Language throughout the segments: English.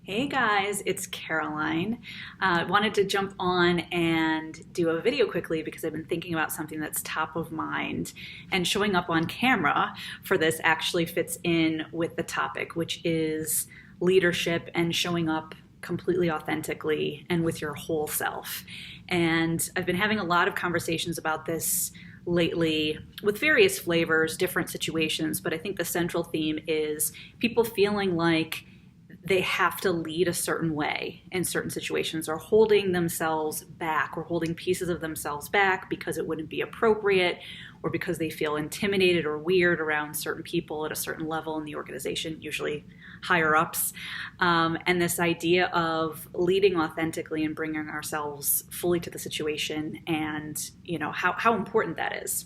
Hey guys, it's Caroline. I wanted to jump on and do a video quickly because I've been thinking about something that's top of mind, and showing up on camera for this actually fits in with the topic, which is leadership and showing up completely authentically and with your whole self. And I've been having a lot of conversations about this lately with various flavors, different situations, but I think the central theme is people feeling like they have to lead a certain way in certain situations, or holding themselves back, or holding pieces of themselves back because it wouldn't be appropriate, or because they feel intimidated or weird around certain people at a certain level in the organization, usually higher ups. And this idea of leading authentically and bringing ourselves fully to the situation, and how important that is.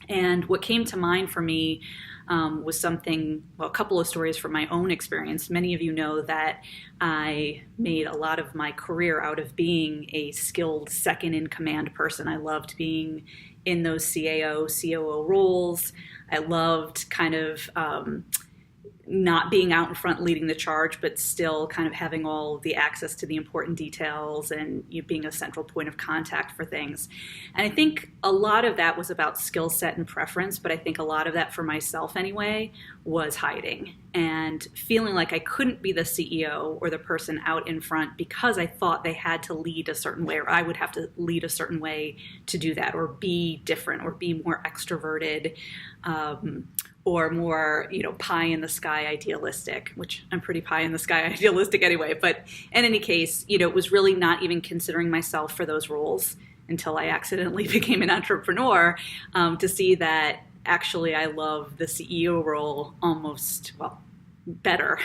And what came to mind for me was a couple of stories from my own experience. Many of you know that I made a lot of my career out of being a skilled second in command person. I loved being in those CAO, COO roles. I loved kind of not being out in front leading the charge, but still kind of having all the access to the important details, and being a central point of contact for things. And I think a lot of that was about skill set and preference, but I think a lot of that for myself anyway was hiding and feeling like I couldn't be the CEO or the person out in front because I thought they had to lead a certain way, or I would have to lead a certain way to do that, or be different, or be more extroverted, or more, pie in the sky idealistic, which I'm pretty pie in the sky idealistic anyway. But in any case, it was really not even considering myself for those roles until I accidentally became an entrepreneur, to see that actually I love the CEO role almost, better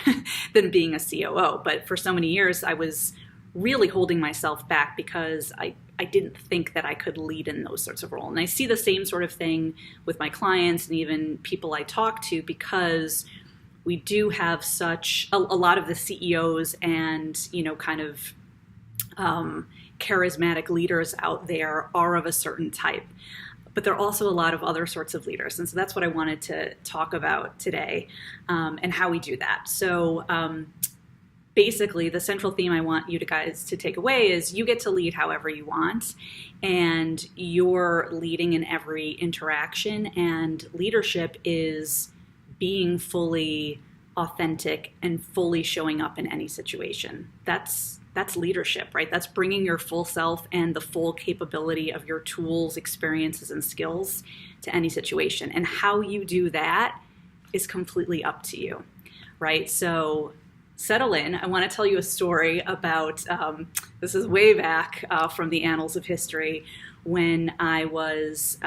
than being a COO. But for so many years, I was really holding myself back because I didn't think that I could lead in those sorts of roles. And I see the same sort of thing with my clients and even people I talk to, because we do have such a lot of the CEOs and, charismatic leaders out there are of a certain type. But there are also a lot of other sorts of leaders. And so that's what I wanted to talk about today, and how we do that. So basically, the central theme I want you guys to take away is you get to lead however you want, and you're leading in every interaction. And leadership is being fully authentic and fully showing up in any situation. That's leadership, right? That's bringing your full self and the full capability of your tools, experiences, and skills to any situation. And how you do that is completely up to you, right? So settle in. I want to tell you a story about, this is way back from the annals of history, when I was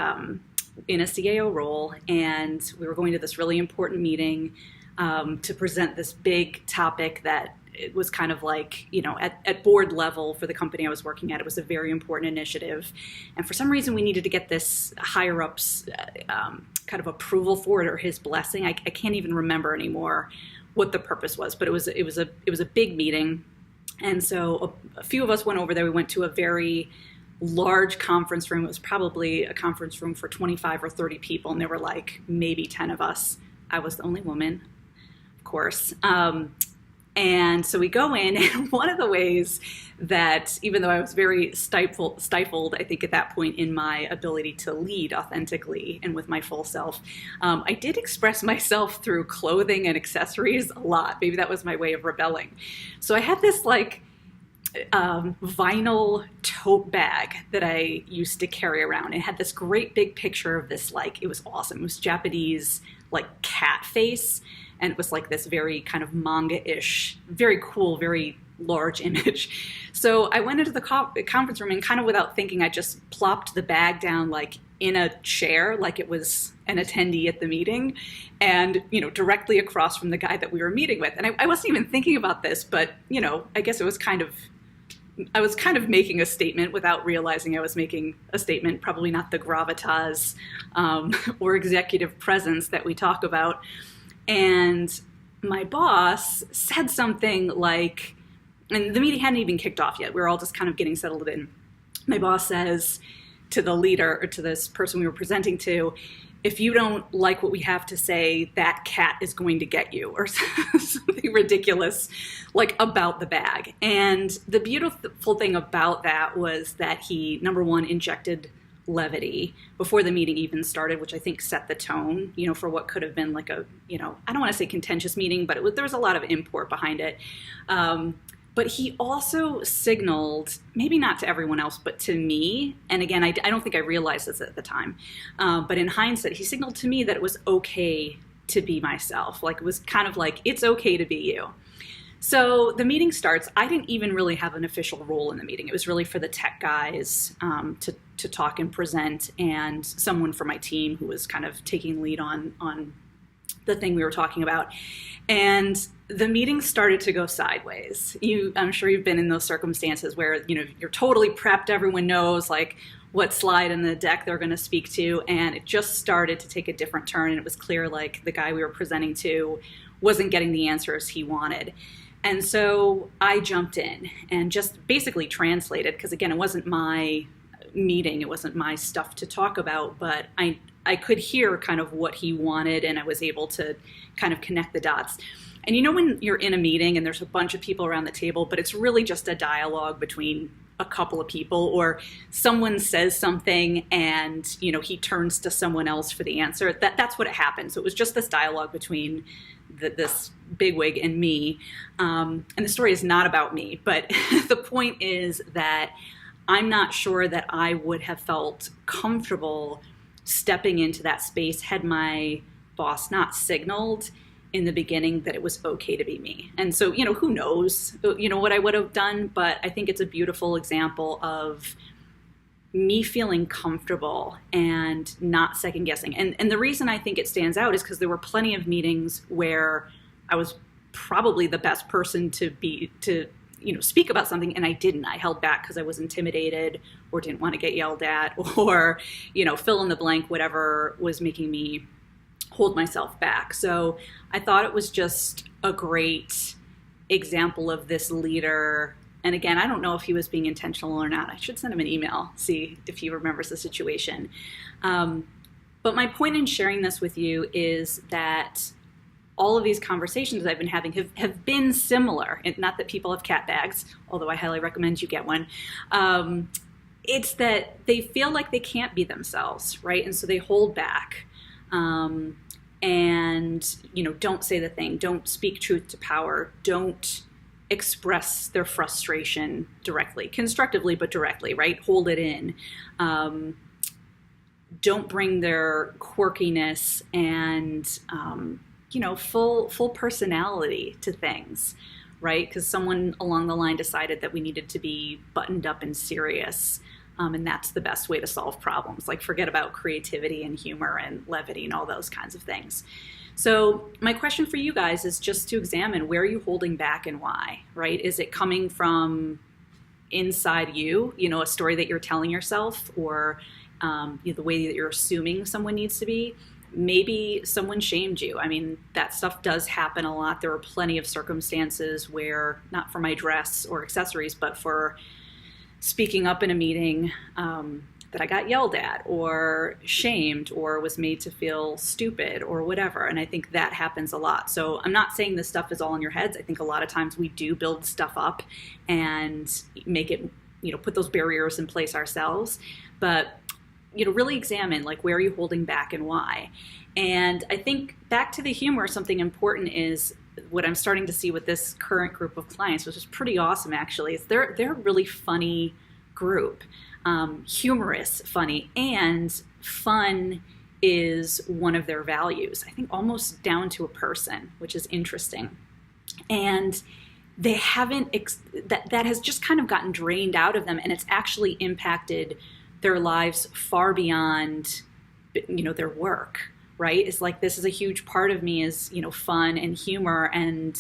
in a CAO role, and we were going to this really important meeting to present this big topic that it was kind of like, at board level for the company I was working at. It was a very important initiative. And for some reason, we needed to get this higher up's kind of approval for it, or his blessing. I can't even remember anymore what the purpose was, but it was a big meeting. And so a few of us went over there. We went to a very large conference room. It was probably a conference room for 25 or 30 people, and there were like maybe 10 of us. I was the only woman, of course. And so we go in, and one of the ways that, even though I was very stifled, I think at that point in my ability to lead authentically and with my full self, I did express myself through clothing and accessories a lot. Maybe that was my way of rebelling. So I had this vinyl tote bag that I used to carry around. It had this great big picture of this, it was awesome. It was Japanese, cat face. And it was like this very kind of manga-ish, very cool, very large image. So I went into the conference room, and kind of without thinking, I just plopped the bag down in a chair, like it was an attendee at the meeting, and directly across from the guy that we were meeting with. And I wasn't even thinking about this, but I guess I was kind of making a statement without realizing I was making a statement. Probably not the gravitas or executive presence that we talk about. And my boss said something and the meeting hadn't even kicked off yet. We were all just kind of getting settled in. My boss says to the leader, or to this person we were presenting to, if you don't like what we have to say, that cat is going to get you, or something ridiculous like about the bag. And the beautiful thing about that was that he, number one, injected levity before the meeting even started, which I think set the tone, for what could have been like a, I don't want to say contentious meeting, but there was a lot of import behind it. But he also signaled, maybe not to everyone else, but to me, and again, I don't think I realized this at the time, but in hindsight, he signaled to me that it was okay to be myself. Like, it was kind of like, it's okay to be you. So the meeting starts. I didn't even really have an official role in the meeting. It was really for the tech guys to talk and present, and someone from my team who was kind of taking lead on the thing we were talking about. And the meeting started to go sideways. I'm sure you've been in those circumstances where, you're totally prepped. Everyone knows like what slide in the deck they're going to speak to. And it just started to take a different turn. And it was clear like the guy we were presenting to wasn't getting the answers he wanted. And so I jumped in and just basically translated, because again, it wasn't my meeting. It wasn't my stuff to talk about, but I could hear kind of what he wanted, and I was able to kind of connect the dots. And when you're in a meeting and there's a bunch of people around the table, but it's really just a dialogue between a couple of people, or someone says something and, he turns to someone else for the answer. That's what it happened. So it was just this dialogue between this bigwig and me. And the story is not about me, but the point is that I'm not sure that I would have felt comfortable stepping into that space had my boss not signaled in the beginning that it was okay to be me. And so, who knows, what I would have done, but I think it's a beautiful example of me feeling comfortable and not second guessing. And the reason I think it stands out is because there were plenty of meetings where I was probably the best person to speak about something, and I didn't. I held back because I was intimidated or didn't want to get yelled at, or, fill in the blank, whatever was making me hold myself back. So I thought it was just a great example of this leader. And again, I don't know if he was being intentional or not. I should send him an email, see if he remembers the situation. But my point in sharing this with you is that all of these conversations I've been having have been similar. Not that people have cat bags, although I highly recommend you get one. It's that they feel like they can't be themselves, right? And so they hold back. And, don't say the thing. Don't speak truth to power. Don't express their frustration directly, constructively, but directly, right? Hold it in. Don't bring their quirkiness and, full personality to things, right? Because someone along the line decided that we needed to be buttoned up and serious. And that's the best way to solve problems. Like, forget about creativity and humor and levity and all those kinds of things. So my question for you guys is just to examine, where are you holding back and why, right? Is it coming from inside you, a story that you're telling yourself, or the way that you're assuming someone needs to be? Maybe someone shamed you. I mean, that stuff does happen a lot. There are plenty of circumstances where, not for my dress or accessories, but for speaking up in a meeting, that I got yelled at or shamed or was made to feel stupid or whatever. And I think that happens a lot. So I'm not saying this stuff is all in your heads. I think a lot of times we do build stuff up and make it, put those barriers in place ourselves. But, really examine, like, where are you holding back and why? And I think back to the humor, something important is what I'm starting to see with this current group of clients, which is pretty awesome actually, is they're a really funny group. Humorous, funny, and fun is one of their values, I think almost down to a person, which is interesting. And they haven't, that has just kind of gotten drained out of them, and it's actually impacted their lives far beyond, their work, right? It's like, this is a huge part of me is, fun and humor. And,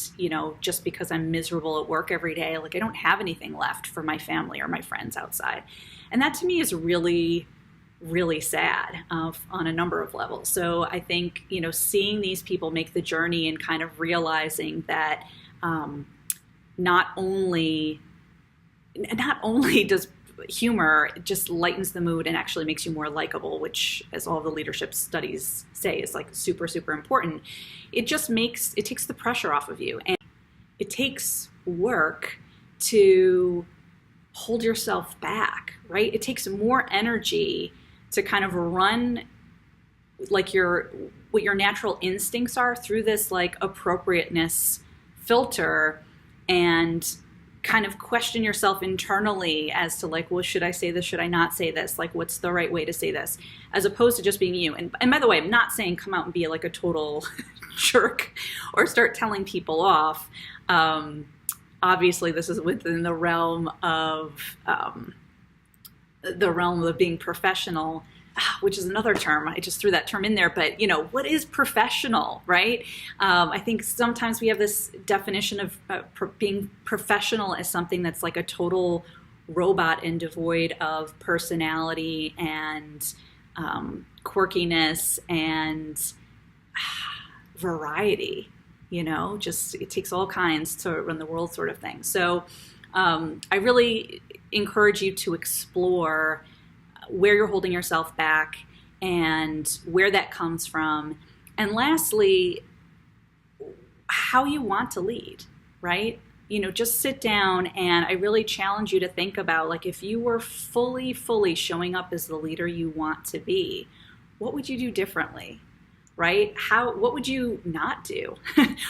just because I'm miserable at work every day, like, I don't have anything left for my family or my friends outside. And that to me is really, really sad on a number of levels. So I think, seeing these people make the journey and kind of realizing that not only does humor just lightens the mood and actually makes you more likable, which, as all the leadership studies say, is like super, super important. It takes the pressure off of you. And it takes work to hold yourself back, right? It takes more energy to kind of run like what your natural instincts are through this like appropriateness filter and kind of question yourself internally as to like, well, should I say this? Should I not say this? Like, what's the right way to say this? As opposed to just being you. And by the way, I'm not saying come out and be like a total jerk or start telling people off. Obviously, this is within the realm of being professional, which is another term. I just threw that term in there, but what is professional, right? I think sometimes we have this definition of being professional as something that's like a total robot and devoid of personality and quirkiness and variety. Just it takes all kinds to run the world, sort of thing. So I really encourage you to explore where you're holding yourself back and where that comes from. And lastly, how you want to lead, right? Just sit down, and I really challenge you to think about, like, if you were fully showing up as the leader you want to be, what would you do differently, right? What would you not do?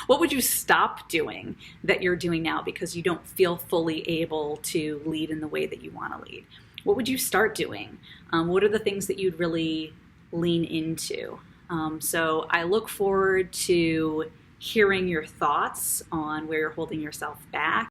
What would you stop doing that you're doing now because you don't feel fully able to lead in the way that you want to lead? What would you start doing? What are the things that you'd really lean into? So I look forward to hearing your thoughts on where you're holding yourself back.